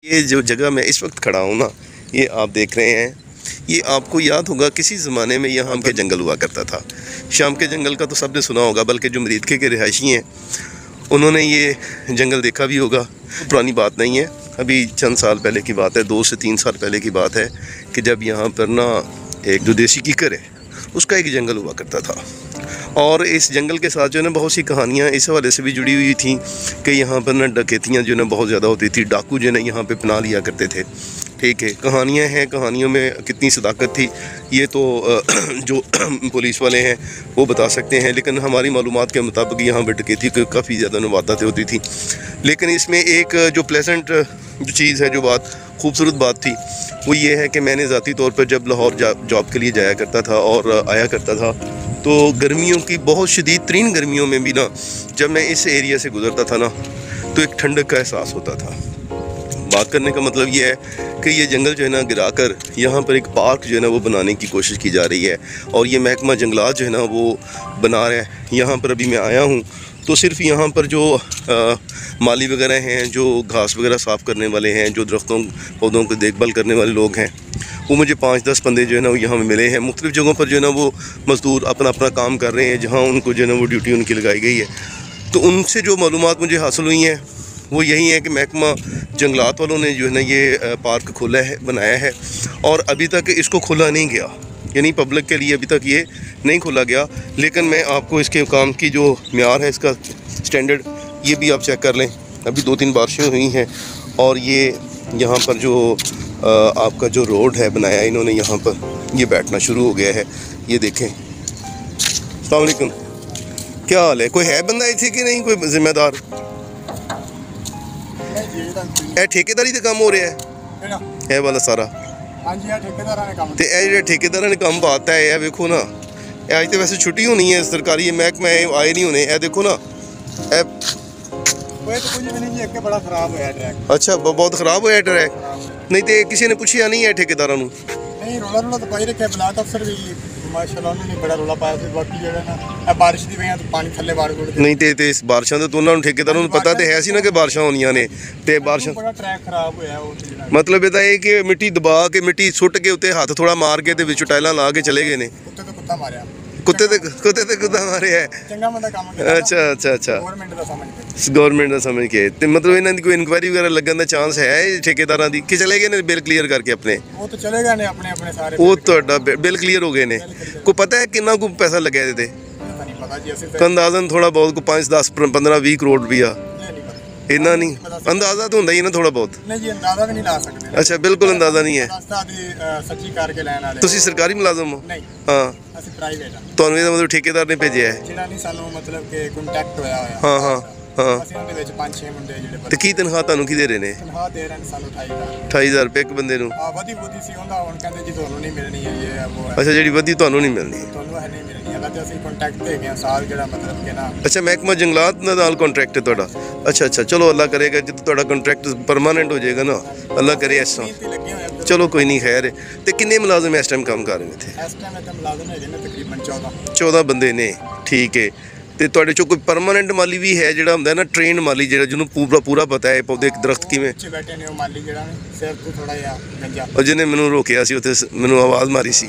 ये जो जगह मैं इस वक्त खड़ा हूँ ना, ये आप देख रहे हैं, ये आपको याद होगा किसी ज़माने में यहाँ शाम के जंगल हुआ करता था। शाम के जंगल का तो सबने सुना होगा, बल्कि जो मरीदखे के रिहायशी हैं उन्होंने ये जंगल देखा भी होगा। पुरानी बात नहीं है, अभी चंद साल पहले की बात है, 2 से 3 साल पहले की बात है कि जब यहाँ पर ना एक जो देसी कीकर है उसका एक जंगल हुआ करता था। और इस जंगल के साथ जो है ना बहुत सी कहानियाँ इस हवाले से भी जुड़ी हुई थी कि यहाँ पर ना डकैतियाँ जो है ना बहुत ज़्यादा होती थी, डाकू जो है ना यहाँ पे पनाह लिया करते थे। ठीक है, कहानियाँ हैं, कहानियों में कितनी सदाकत थी ये तो जो पुलिस वाले हैं वो बता सकते हैं, लेकिन हमारी मालूमात के मुताबिक यहाँ पर डकैती की काफ़ी ज़्यादा वारदातें होती थी। लेकिन इसमें एक जो प्लेजेंट जो चीज़ है, जो बात खूबसूरत बात थी, वो ये है कि मैंने ज़ाती तौर पर जब लाहौर जॉब के लिए जाया करता था और आया करता था, तो गर्मियों की बहुत शदीद तरीन गर्मियों में भी ना जब मैं इस एरिया से गुज़रता था ना तो एक ठंडक का एहसास होता था। बात करने का मतलब ये है कि ये जंगल जो है ना गिराकर यहाँ पर एक पार्क जो है ना वो बनाने की कोशिश की जा रही है, और ये महकमा जंगलात जो है ना वो बना रहा है। यहाँ पर अभी मैं आया हूँ तो सिर्फ यहाँ पर जो माली वगैरह हैं, जो घास वगैरह साफ़ करने वाले हैं, जो दरख्तों पौधों की देखभाल करने वाले लोग हैं, वो मुझे 5-10 बंदे जो है ना वो यहाँ मिले हैं। मुख्तलिफ़ जगहों पर जो है ना वो मज़दूर अपना अपना काम कर रहे हैं, जहाँ उनको जो है ना वो ड्यूटी उनकी लगाई गई है। तो उनसे जो मालूमात मुझे हासिल हुई हैं वो यही है कि महकमा जंगलात वालों ने जो है ना ये पार्क खोला है, बनाया है, और अभी तक इसको खोला नहीं गया, यानी पब्लिक के लिए अभी तक ये नहीं खोला गया। लेकिन मैं आपको इसके काम की जो म्यार है, इसका स्टैंडर्ड, ये भी आप चेक कर लें। अभी 2-3 बारिशें हुई हैं और ये यहाँ पर जो आपका जो रोड है बनाया इन्होंने, यहाँ पर ये बैठना शुरू हो गया है। ये देखें। अस्सलाम वालेकुम, क्या हाल है? कोई है बंदा इतने कि नहीं, कोई जिम्मेदार? ठेकेदारी का काम हो रहा है वाला सारा? हाँ जी, ठेकेदार ने काम ते ये ठेकेदार ने काम पाता है। ये देखो ना, आज तो वैसे छुट्टी होनी है सरकारी महकमे आए नहीं होने। ये देखो ना, तो बड़ा खराब होया ट्रैक। अच्छा, बहुत खराब होया ट्रैक। नहीं तो किसी ने पूछा नहीं है ठेकेदारों को? नहीं, रोला तो पाई रखे। ब्लाक अफसर भी माशाल्लाह उन्होंने बड़ा रोला पाया सी। बाकी जो है ना बारिश दी वजह तो पानी थल्ले बाड़ गुड़ नहीं ते इस बारिशां तो उन्होंने ठेकेदारों को पता तो है सी ना कि बारिशां होनियां ने, ते बारिशां बड़ा ट्रैक खराब होया। वो मतलब ਇਹਦਾ ਇਹ कि मिट्टी दबा के मिट्टी सुट के उत्ते हाथ थोड़ा मार के ते विच टाइलां ला के चले गए ने। कुत्ते तो कुत्ता मारिया, कुत्ता मारे है। चंगा बंदा काम करदा। अच्छा गवर्नमेंट दा समझ के, गवर्नमेंट दा समझ के। ते मतलब इन्हां दी कोई इंक्वायरी वगैरह लगन दा चांस है ठेकेदारां दी कि चले गए ने बिल क्लीयर करके अपने? वो तो चले गए ने अपने अपने सारे। वो ਤੁਹਾਡਾ बिल क्लीयर हो गए ने? कोई पता है कितना को पैसा लगा ਇਹਦੇ ਤੇ? नहीं पता जी, ऐसे अंदाजन थोड़ा बहुत को 5, 10, 15, 20 करोड़ रुपया इतना नहीं? अंदाजा तो ਹੁੰਦਾ ही ना थोड़ा बहुत? नहीं जी, अंदाजा भी नहीं ला सकते। अच्छा, बिल्कुल अंदाजा नहीं है। सच्ची करके लेने वाले। ਤੁਸੀਂ ਸਰਕਾਰੀ ਮੁਲਾਜ਼ਮ ਹੋ? नहीं, हाँ, ਅਸੀਂ ਪ੍ਰਾਈਵੇਟ ਆ। ਤੁਹਾਨੂੰ ਇਹਦਾ ਮਤਲਬ ਠੇਕੇਦਾਰ ਨੇ ਭੇਜਿਆ ਹੈ? ਜਿਹੜਾ ਨਹੀਂ ਸਾਨੂੰ ਮਤਲਬ ਕਿ ਕੰਟੈਕਟ ਹੋਇਆ ਹੋਇਆ। ਹਾਂ ਹਾਂ ਹਾਂ। ਅਸੀਂ ਉਹਦੇ ਵਿੱਚ 5-6 ਮੁੰਡੇ ਜਿਹੜੇ ਤੇ ਕੀ ਤਨਖਾਹ ਤੁਹਾਨੂੰ ਕੀ ਦੇ ਰਹੇ ਨੇ? ਤਨਖਾਹ ਦੇ ਰਹੇ ਨੇ ਸਾਨੂੰ 28,000। 28,000 ਰੁਪਏ ਇੱਕ ਬੰਦੇ ਨੂੰ? ਆ ਵਧੀ ਸੀ ਉਹਦਾ, ਹੁਣ ਕਹਿੰਦੇ ਜੀ ਤੁਹਾਨੂੰ ਨਹੀਂ ਮਿਲਣੀ ਹੈ, ਇਹ ਹੈ ਉਹ ਹੈ। ਅੱਛਾ, ਜਿਹੜੀ ਵਧੀ ਤੁਹਾਨੂੰ ਨਹੀਂ ਮਿਲਣੀ? ਤੁਹਾਨੂੰ ਹੈ ਨਹੀਂ ਮਿਲਣੀ। ਹਾਲਾਂ ਤੇ ਅਸੀਂ ਕੰਟੈਕਟ ਤੇ ਗਏ ਸਾਲ ਜਿਹੜਾ ਮਤਲਬ ਕਿ ਨਾ। ਅੱਛਾ, ਮਹਿਕਮਾ ਜੰਗਲਾਤ ਨਾਲ ਕੰਟਰੈਕਟ ਹੈ ਤੁਹਾਡਾ? ਅੱਛਾ ਅੱਛਾ, ਚਲੋ ਅੱਲਾ ਕਰੇਗਾ ਜਦੋਂ ਤੁਹਾਡਾ ਕੰਟਰੈਕਟ ਪਰਮਾਨੈਂਟ ਹੋ ਜਾਏਗਾ ਨਾ, ਅੱਲਾ ਕਰੇ ਇਸ ਤਰ੍ਹਾਂ। ਚਲੋ ਕੋਈ ਨਹੀਂ, ਖੈਰ ਹੈ। ਤੇ ਕਿੰਨੇ ਮੁਲਾਜ਼ਮ ਇਸ ਟਾਈਮ ਕੰਮ ਕਰ ਰਹੇ ਨੇ ਇੱਥੇ? ਇਸ ਟਾਈਮ ਇੱਥੇ ਮੁਲਾਜ਼ਮ ਹੈਗੇ ਨੇ ਤਕਰੀਬਨ 14 ਬੰਦੇ ਨੇ। ਠੀਕ ਹੈ। ਤੇ ਤੁਹਾਡੇ ਚੋਂ ਕੋਈ ਪਰਮਾਨੈਂਟ ਮਾਲੀ ਵੀ ਹੈ ਜਿਹੜਾ ਹੁੰਦਾ ਨਾ ਟ੍ਰੇਨਡ ਮਾਲੀ, ਜਿਹੜਾ ਜਿਹਨੂੰ ਪੂਰਾ ਪਤਾ ਹੈ ਪੌਦੇ ਦਰਖਤ ਕਿਵੇਂ? ਪਿੱਛੇ ਬੈਠੇ ਨੇ ਉਹ ਮਾਲੀ ਜਿਹੜਾ ਨੇ ਸਿਰ ਤੋਂ ਥੋੜਾ ਜਿਹਾ ਗੰਜਾ, ਉਹ ਜਿਹਨੇ ਮੈਨੂੰ ਰੋਕਿਆ ਸੀ ਉੱਥੇ, ਮੈਨੂੰ ਆਵਾਜ਼ ਮਾਰੀ ਸੀ।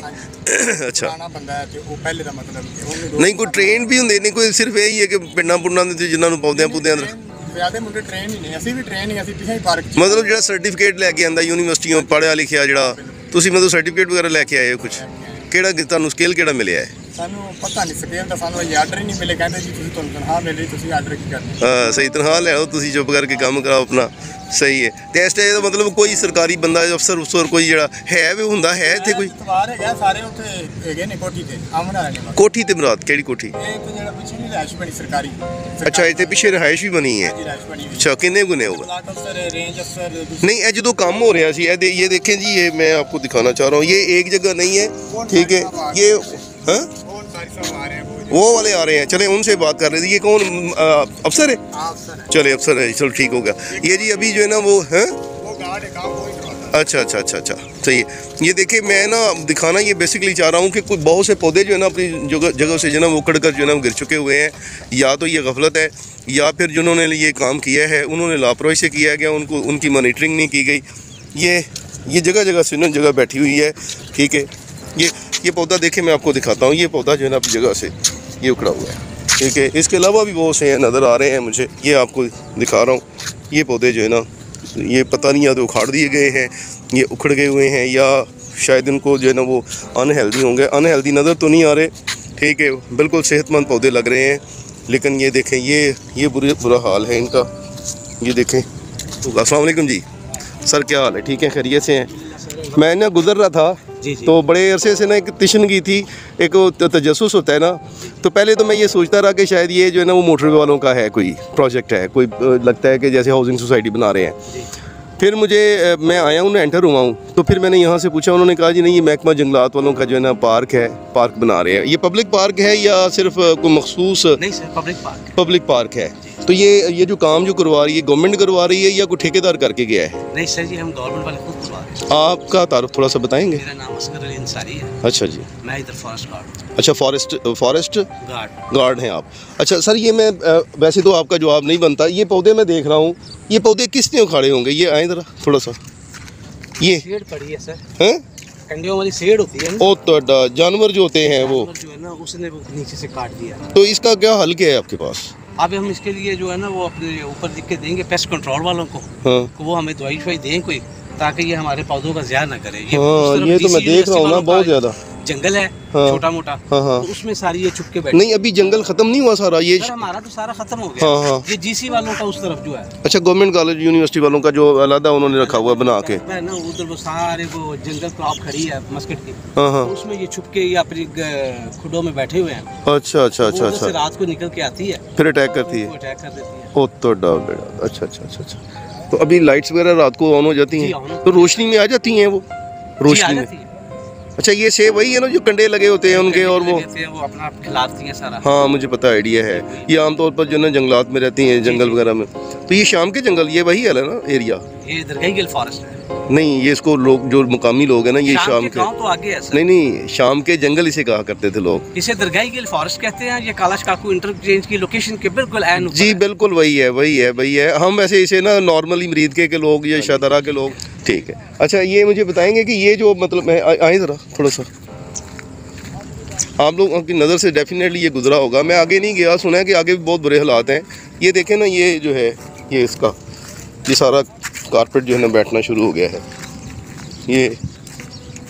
ਅੱਛਾ, ਪੁਰਾਣਾ ਬੰਦਾ ਹੈ ਤੇ ਉਹ ਪਹਿਲੇ ਦਾ ਮਤਲਬ ਨਹੀਂ ਕੋਈ ਟ੍ਰੇਨ ਵੀ ਹੁੰਦੇ ਨੇ? ਕੋਈ ਸਿਰਫ ਇਹੀ ਹੈ ਕਿ ਪਿੰਡਾਂ ਪੁੰਡਾਂ ਦੇ ਜਿਨ੍ਹਾਂ ਨੂੰ ਪੌਦਿਆਂ ਅੰਦਰ? ਜ਼ਿਆਦਾ ਮੁੰਡੇ ਟ੍ਰੇਨ ਹੀ ਨੇ, ਅਸੀਂ ਵੀ ਟ੍ਰੇਨ ਹੀ, ਅਸੀਂ ਪਿੱਛੇ ਹੀ ਪਾਰਕ ਚ। ਮਤਲਬ ਜਿਹੜਾ ਸਰਟੀਫਿਕੇਟ ਲੈ ਕੇ ਆਂਦਾ ਯੂਨੀਵਰਸਿਟੀਆਂ ਪੜ੍ਹਿਆ ਲਿਖਿਆ ਜਿਹੜਾ, ਤੁਸੀਂ ਮਤਲਬ ਸਰਟੀਫਿਕੇਟ ਵਗੈਰਾ ਲੈ ਕੇ ਆਏ ਹੋ? ਕੁਛ ਕਿਹੜਾ ਤੁਹਾਨੂੰ ਸਕੇਲ ਕਿਹੜਾ ਮਿਲਿਆ ਹੈ? ਸਾਨੂੰ ਪਤਾ ਨਹੀਂ ਸਕੇਲ ਦਾ, ਸਾਨੂੰ ਇਹ ਆਰਡਰ ਹੀ ਨਹੀਂ ਮਿਲੇ। ਕਹਿੰਦੇ ਜੀ ਤੁਸੀਂ ਤੁਹਾਨੂੰ ਤਨਖਾਹ ਮਿਲ ਰਹੀ, ਤੁਸੀਂ ਆਰਡਰ ਕੀ ਕਰਨਾ? ਹਾਂ, ਸਹੀ ਤਨਖਾਹ ਲੈ ਆਓ, ਤੁਸੀਂ ਚੁੱਪ ਕਰਕੇ ਕੰਮ ਕਰਾਓ ਆਪਣਾ। ਸਹੀ ਹੈ। ਤੇ ਇਸ ਟਾਈਮ ਦਾ ਮਤਲਬ ਕੋਈ ਸਰਕਾਰੀ ਬੰਦਾ ਅਫਸਰ ਕੋਈ ਜਿਹੜਾ ਹੈ ਵੀ ਹੁੰਦਾ ਹੈ ਇੱਥੇ ਕੋਈ? ਇਤਵਾਰ ਹੈਗਾ, ਸਾਰੇ ਉੱਥੇ ਹੈਗੇ ਨੇ ਕੋਠੀ ਤੇ ਆਮਣਾ ਵਾਲੇ ਨੇ। ਕੋਠੀ ਤੇ ਮੁਰਾਦ ਕਿਹੜੀ ਕੋਠੀ? ਇਹ ਤੇ ਜਿਹੜਾ ਪਿੱਛੇ ਨਹੀਂ ਰਿਹਾਇਸ਼ ਬਣੀ ਸਰਕਾਰੀ। ਅੱਛਾ, ਇੱਥੇ ਪਿੱਛੇ ਰਿਹਾਇਸ਼ ਵੀ ਬਣੀ ਹੈ? अच्छा, कितने गुने होगा? नहीं, ये जो काम हो रहा है ये देखें जी, ये मैं आपको दिखाना चाह रहा हूँ, ये एक जगह नहीं है। ठीक है, ये हाँ वो वाले आ रहे हैं, चले उनसे बात कर रहे थे। ये कौन अफसर है? चले अफसर है, चलो ठीक हो गया। ये जी अभी जो है ना वो है, अच्छा अच्छा अच्छा अच्छा, सही है। ये देखिए मैं ना दिखाना ये बेसिकली चाह रहा हूँ कि कुछ बहुत से पौधे जो है ना अपनी जगह से जो है ना वो उखड़ कर जो है ना गिर चुके हुए हैं। या तो ये गफलत है या फिर जिन्होंने ये काम किया है उन्होंने लापरवाही से किया गया, उनकी मॉनिटरिंग नहीं की गई। ये जगह जगह से ना जगह बैठी हुई है, ठीक है। ये पौधा देखिए मैं आपको दिखाता हूँ। ये पौधा जो है ना अपनी जगह से ये उखड़ा हुआ है, ठीक है। इसके अलावा भी बहुत से नज़र आ रहे हैं मुझे, ये आपको दिखा रहा हूँ। ये पौधे जो है ना ये पता नहीं या तो उखाड़ दिए गए हैं, ये उखड़ गए हुए हैं, या शायद इनको जो है ना वो अनहेल्दी होंगे। अनहेल्दी नज़र तो नहीं आ रहे, ठीक है, बिल्कुल सेहतमंद पौधे लग रहे हैं। लेकिन ये देखें ये बुरा हाल है इनका। ये देखें। अस्सलाम वालेकुम जी सर, क्या हाल है? ठीक है, खैरियत से हैं? मैं ना गुजर रहा था तो बड़े अरसे से ना एक तिशन की थी, एक तजस्सुस होता है ना, तो पहले तो मैं ये सोचता रहा कि शायद ये जो है ना वो मोटरवे वालों का है, कोई प्रोजेक्ट है, कोई लगता है कि जैसे हाउसिंग सोसाइटी बना रहे हैं। फिर मैं आया हूँ ना, एंटर हुआ हूँ, तो फिर मैंने यहाँ से पूछा, उन्होंने कहा जी नहीं, ये महकमा जंगलात वालों का जो है ना पार्क बना रहे हैं। ये पब्लिक पार्क है या सिर्फ कोई मखसूस? नहीं सर, पब्लिक पार्क है। तो ये जो काम जो करवा रही है गवर्नमेंट करवा रही है या कोई ठेकेदार करके गया है? नहीं सर जी, हम गवर्नमेंट वाले खुद करवा रहे हैं। आपका तारुफ थोड़ा सा बताएंगे? मेरा नाम असगर अली अंसारी है। अच्छा जी। मैं इधर फॉरेस्ट गार्ड। अच्छा, फॉरेस्ट गार्ड हैं आप। अच्छा सर, ये मैं वैसे तो आपका जवाब नहीं बनता, ये पौधे मैं देख रहा हूँ, ये पौधे किसने उखाड़े होंगे? ये आए ज़रा थोड़ा सा। ये सेड़ पड़ी है सर, हैं? कंडियों वाली सेड़ होती है ना, ओ तो जानवर जो होते हैं वो जो है ना, उसने वो नीचे से काट दिया। तो इसका क्या हल क्या है आपके पास? अब हम इसके लिए जो है ना वो अपने ऊपर लिख के देंगे पेस्ट कंट्रोल वालों को, हाँ। वो हमें दवाई शवाई दें कोई, ताकि ये हमारे पौधों का ज़्यादा ना करे। ये तो मैं देख रहा हूँ ना, बहुत ज़्यादा जंगल है, हाँ। छोटा मोटा, हाँ। तो उसमें सारी ये छुप के बैठे। नहीं, अभी जंगल खत्म नहीं हुआ सारा, ये सर हमारा तो सारा खत्म हो गया। हाँ। ये जीसी वालों का उस तरफ जो है। अच्छा, गवर्नमेंट कॉलेज यूनिवर्सिटी वालों का जो अलग उन्होंने रखा हुआ बना के ना, उधर वो सारे वो जंगल क्रॉप खड़ी है मस्कट की, हाँ। तो उसमें ये छुप के ये अपनी खुडों में बैठे हुए हैं। अच्छा अच्छा तो अच्छा, रात को निकल के आती है, फिर अटैक करती है। अटैक कर देती है। ओ तो अच्छा अच्छा अच्छा अच्छा। तो अभी लाइट्स वगैरह रात को ऑन हो जाती हैं, तो रोशनी में आ जाती हैं वो, रोशनी में। अच्छा, ये सेब वही है ना जो कंडे लगे होते हैं उनके, और वो अपना खिलाती हैं सारा। हाँ, मुझे पता आइडिया है। ये आमतौर पर जो ना जंगलात में रहती हैं, जंगल वगैरह में। तो ये शाम के जंगल, ये वही है ना एरिया? ये दरगाही गिल फॉरेस्ट है। नहीं, ये इसको लोग जो मुकामी लोग हैं ना, ये शाम के तो आगे है सर। नहीं, शाम के जंगल इसे कहा करते थे लोग। इसे दरगाही गिल फॉरेस्ट कहते हैं। ये कालाश काकू इंटरचेंज की लोकेशन के बिल्कुल ऐन जी बिल्कुल वही है। हम वैसे इसे ना नॉर्मली मरीदके के लोग या शाहदरा के लोग, ठीक है। अच्छा, ये मुझे बताएंगे कि ये जो मतलब आए ज़रा थोड़ा सा, आप लोगों की नज़र से डेफिनेटली ये गुजरा होगा, मैं आगे नहीं गया, सुना है कि आगे भी बहुत बुरे हालात हैं। ये देखें ना, ये जो है ये इसका ये सारा कारपेट जो है ना बैठना शुरू हो गया है।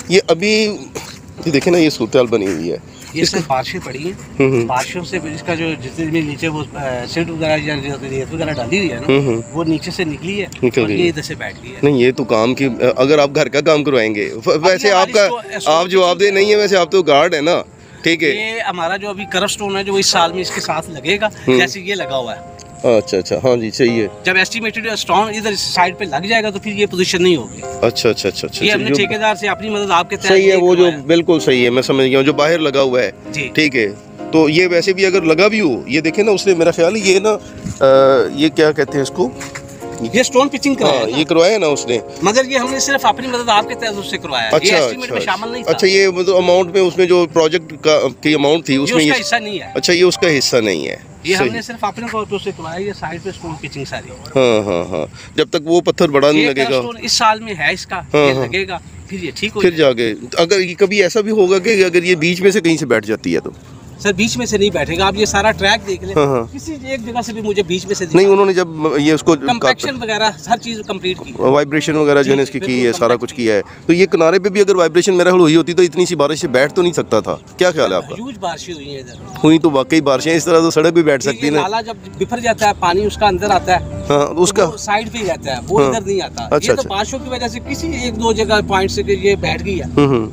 ये अभी ये देखें ना, ये सूरत बनी हुई है। ये सब बारिशें पड़ी हैं, बारिशों से इसका जो जितने भी नीचे वो सीट वगैरह या रेत वगैरह डाली हुई है ना, वो नीचे से निकली है, और ये इधर से बैठ गई है। नहीं, ये तो काम की, अगर आप घर का काम करवाएंगे वैसे आपका आप जवाब दे नहीं है, वैसे आप तो गार्ड है ना, ठीक है। ये हमारा जो अभी करफ स्टोन है जो इस साल में इसके साथ लगेगा, जैसे ये लगा हुआ है। अच्छा अच्छा, हाँ जी, सही है। जब एस्टिमेटेड स्टोन इधर साइड पे लग जाएगा तो फिर ये पोजीशन नहीं होगी। अच्छा अच्छा अच्छा अच्छा, ये हमने ठेकेदार से अपनी मदद आपके तहत सही है, वो जो बिल्कुल सही है, मैं समझ गया हूँ, जो बाहर लगा हुआ है, ठीक है। तो ये वैसे भी अगर लगा भी हो, ये देखे ना, उसने मेरा ख्याल है ये ना ये क्या कहते हैं इसको, ये स्टोन पिचिंग कराया, ये करवाया ना उसने, मगर ये हमने सिर्फ अपनी मदद आपके तहत उससे करवाया। अच्छा, ये एस्टीमेट में शामिल नहीं था। अच्छा, ये मतलब अमाउंट में उसमें जो प्रोजेक्ट की अमाउंट थी उसमें उसका हिस्सा नहीं है। अच्छा, ये उसका हिस्सा नहीं है, ये हमने सिर्फ अपने तौर से करवाया। ये साइड पे स्टोन पिचिंग सारी। हाँ, जब तक वो पत्थर बड़ा नहीं लगेगा। इस साल में है इसका, ये लगेगा, फिर ये ठीक हो फिर जाके अगर कभी ऐसा भी होगा कि अगर ये बीच में से कहीं से बैठ जाती है तो सर बीच में से नहीं बैठेगा। आप ये सारा ट्रैक देख लें, किसी एक जगह से भी मुझे बीच में से नहीं। उन्होंने जब ये उसको कंपैक्शन वगैरह हर चीज कंप्लीट की, वाइब्रेशन वगैरह जो है इसकी की है, सारा कुछ किया है। तो ये किनारे पे भी अगर वाइब्रेशन मेरा हुई होती तो इतनी सी बारिश से बैठ तो नहीं सकता था। क्या ख्याल है आपका? ह्यूज बारिशें हुई हैं इधर, हुई तो वाकई बारिशें, इस तरह तो सड़क भी बैठ सकती है ना। नाला जब बिफर जाता है, पानी उसका अंदर आता है, उसका साइड पे ही रहता है, वो इधर नहीं आता। ये तो बारिशों की वजह से किसी एक दो जगह पॉइंट से ये बैठ गई है,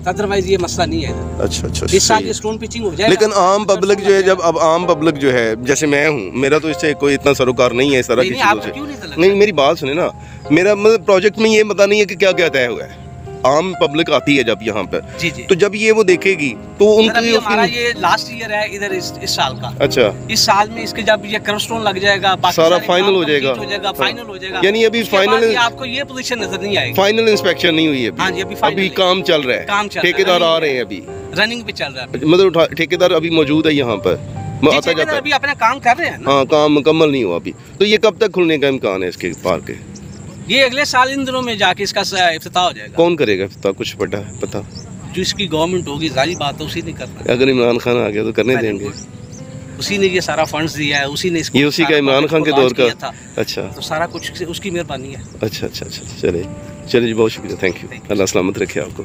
अदरवाइज ये मसला नहीं है। अच्छा अच्छा, इस साल ये स्टोन पिचिंग हो जाएगा। लेकिन आम पब्लिक जो है, जब अब आम पब्लिक जो है, जैसे मैं हूँ, मेरा तो इससे कोई इतना सरोकार नहीं है इस तरह की चीज़ों से। नहीं, मेरी बात सुने ना, मेरा मतलब प्रोजेक्ट में ये पता नहीं है कि क्या क्या तय हुआ है। आम पब्लिक आती है जब यहाँ पर, जी जी, तो जब ये वो देखेगी तो उनकी हमारा ये लास्ट ईयर है इधर इस साल का। अच्छा, इस साल में इसके जब ये कर्वस्टोन लग जाएगा, सारा फाइनल हो जाएगा, फाइनल हो जाएगा, यानी अभी फाइनल आपको ये पोजीशन नजर नहीं आएगी। फाइनल इंस्पेक्शन नहीं हुई है हाँ जी, अभी काम चल रहा है, काम चल रहा है, ठेकेदार आ रहे हैं अभी, रनिंग पे चल रहा है, मतलब ठेकेदार अभी मौजूद है यहाँ पर, आता जाता है, अभी अपना काम कर रहे हैं ना। हाँ, काम मुकम्मल नहीं हुआ अभी, तो ये कब तक खुलने का इम्कान है इसके पार्क के? ये अगले साल इन दिनों में जाके इसका इफ्तिताह हो जाएगा। कौन करेगा इफ्तिताह, कुछ पता? जो इसकी गवर्नमेंट होगी, जारी बात है, उसी ने करना है। अगर इमरान खान आ गया तो करने देंगे, उसी ने ये सारा फंड्स दिया है, उसी ने इसको, ये उसी का इमरान खान के दौर का था। अच्छा, तो सारा कुछ उसकी मेहरबानी है। अच्छा, चलिए जी, बहुत शुक्रिया, थैंक यू, अल्लाह सलामत रखे आपको।